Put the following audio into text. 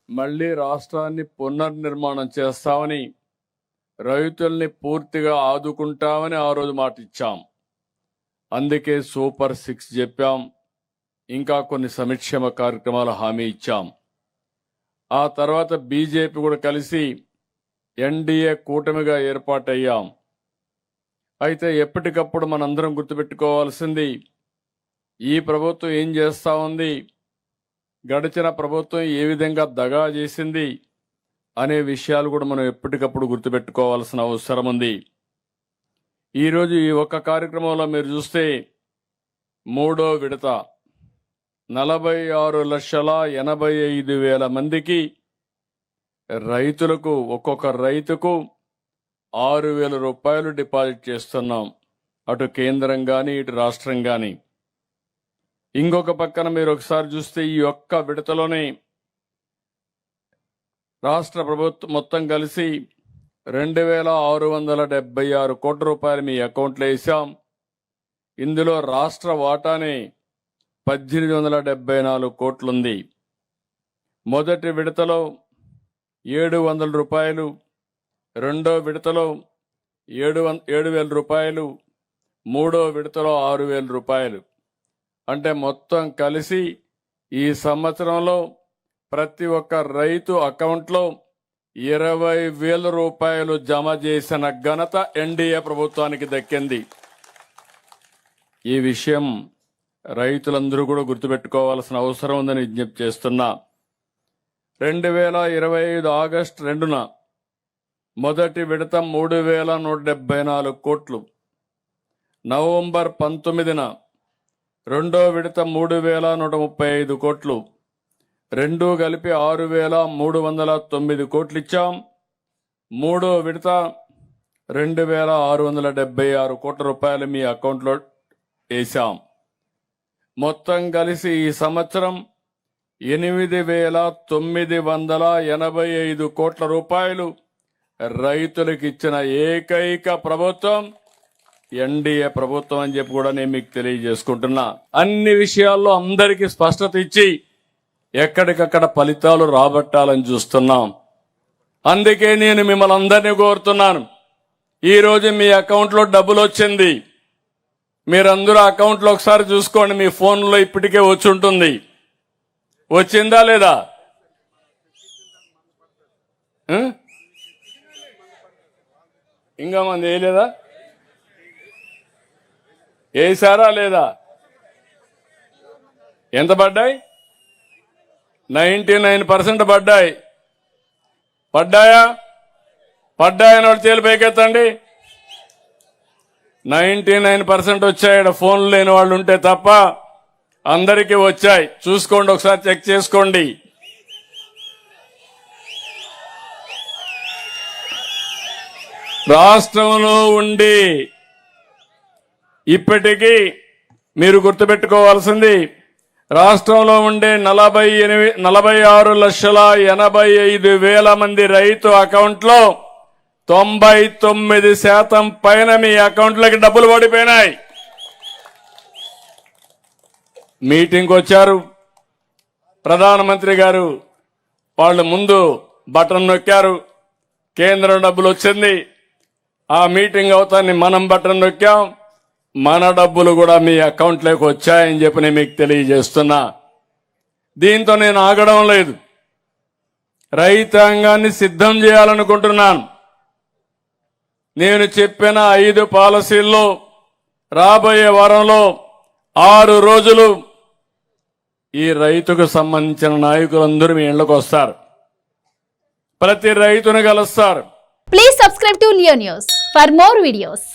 మళ్ళీ రాష్ట్రాన్ని పునర్నిర్మాణం చేస్తామని, రైతుల్ని పూర్తిగా ఆదుకుంటామని ఆ రోజు మాట ఇచ్చాం. అందుకే సూపర్ 6 చెప్పాం. ఇంకా కొన్ని సంక్షేమ కార్యక్రమాలు హామీ ఇచ్చాం. ఆ తర్వాత బీజేపీ కూడా కలిసి ఎన్డీఏ కూటమిగా ఏర్పాటయ్యాం. అయితే ఎప్పటికప్పుడు మనందరం గుర్తుపెట్టుకోవాల్సింది, ఈ ప్రభుత్వం ఏం చేస్తా ఉంది, గడిచిన ప్రభుత్వం ఏ విధంగా దగా చేసింది అనే విషయాలు కూడా మనం ఎప్పటికప్పుడు గుర్తుపెట్టుకోవాల్సిన అవసరం ఉంది. ఈరోజు ఈ ఒక్క కార్యక్రమంలో మీరు చూస్తే 3వ విడత 46,85,000 మందికి రైతులకు, ఒక్కొక్క రైతుకు 6,000 రూపాయలు డిపాజిట్ చేస్తున్నాం. అటు కేంద్రం కానీ ఇటు రాష్ట్రం కానీ. ఇంకొక పక్కన మీరు ఒకసారి చూస్తే ఈ ఒక్క విడతలోనే రాష్ట్ర ప్రభుత్వం మొత్తం కలిసి 2,676 కోట్ల రూపాయలు మీ అకౌంట్లో వేసాం. ఇందులో రాష్ట్ర వాటానే 1,874 కోట్లుంది. మొదటి విడతలో 700 రూపాయలు, రెండో విడతలో 7,000 రూపాయలు, మూడో విడతలో 6,000 రూపాయలు. అంటే మొత్తం కలిసి ఈ సంవత్సరంలో ప్రతి ఒక్క రైతు అకౌంట్లో 20,000 రూపాయలు జమ చేసిన ఘనత ఎన్డీఏ ప్రభుత్వానికి దక్కింది. ఈ విషయం రైతులందరూ కూడా గుర్తుపెట్టుకోవాల్సిన అవసరం ఉందని విజ్ఞప్తి చేస్తున్నా. 2025 ఆగస్టు 2న మొదటి విడత 3,174 కోట్లు, నవంబర్ 19న రెండో విడత 3,135 కోట్లు, రెండూ కలిపి 6,309 కోట్లు ఇచ్చాం. మూడో విడత 2,676 కోట్ల రూపాయలు మీ అకౌంట్లో వేశాం. మొత్తం కలిసి ఈ సంవత్సరం 8,985 కోట్ల రూపాయలు రైతులకు ఇచ్చిన ఏకైక ప్రభుత్వం ఎన్డీఏ ప్రభుత్వం అని చెప్పి కూడా నేను మీకు తెలియజేసుకుంటున్నా. అన్ని విషయాల్లో అందరికీ స్పష్టత ఇచ్చి ఎక్కడికక్కడ ఫలితాలు రాబట్టాలని చూస్తున్నాం. అందుకే నేను మిమ్మల్ని అందరినీ కోరుతున్నాను, ఈరోజు మీ అకౌంట్లో డబ్బులు వచ్చింది. మీరందరూ అకౌంట్లో ఒకసారి చూసుకోండి. మీ ఫోన్లో ఇప్పటికే వచ్చి ఉంటుంది. వచ్చిందా లేదా? ఇంకా మంది వేయలేదా? వేసారా లేదా? ఎంత పడ్డాయి? 99% పడ్డాయి. పడ్డాయా? పడ్డాయని వాడు తేలి పైకెత్తండి. 99% వచ్చాయి. ఫోన్ లేని వాళ్ళు ఉంటే తప్ప అందరికీ వచ్చాయి. చూసుకోండి, ఒకసారి చెక్ చేసుకోండి. రాష్ట్రంలో ఉండి ఇప్పటికీ మీరు గుర్తుపెట్టుకోవాల్సింది, రాష్ట్రంలో ఉండే 46,85,000 మంది రైతు అకౌంట్లో 99% పైన మీ అకౌంట్లోకి డబ్బులు పడిపోయినాయి. మీటింగ్కి వచ్చారు ప్రధానమంత్రి గారు, వాళ్ళు ముందు బటన్ నొక్కారు, కేంద్రం డబ్బులు వచ్చింది. ఆ మీటింగ్ అవుతాన్ని మనం బటన్ నొక్కాం, మన డబ్బులు కూడా మీ అకౌంట్లోకి వచ్చాయని చెప్పి నేను మీకు తెలియజేస్తున్నా. దీంతో నేను ఆగడం లేదు, రైతాంగాన్ని సిద్ధం చేయాలనుకుంటున్నాను. నేను చెప్పిన 5 పాలసీల్లో రాబోయే వారంలో 6 రోజులు ఈ రైతుకు సంబంధించిన నాయకులందరూ మీ ఇళ్లకు వస్తారు, ప్రతి రైతును కలుస్తారు. Please subscribe to Leo news for more videos.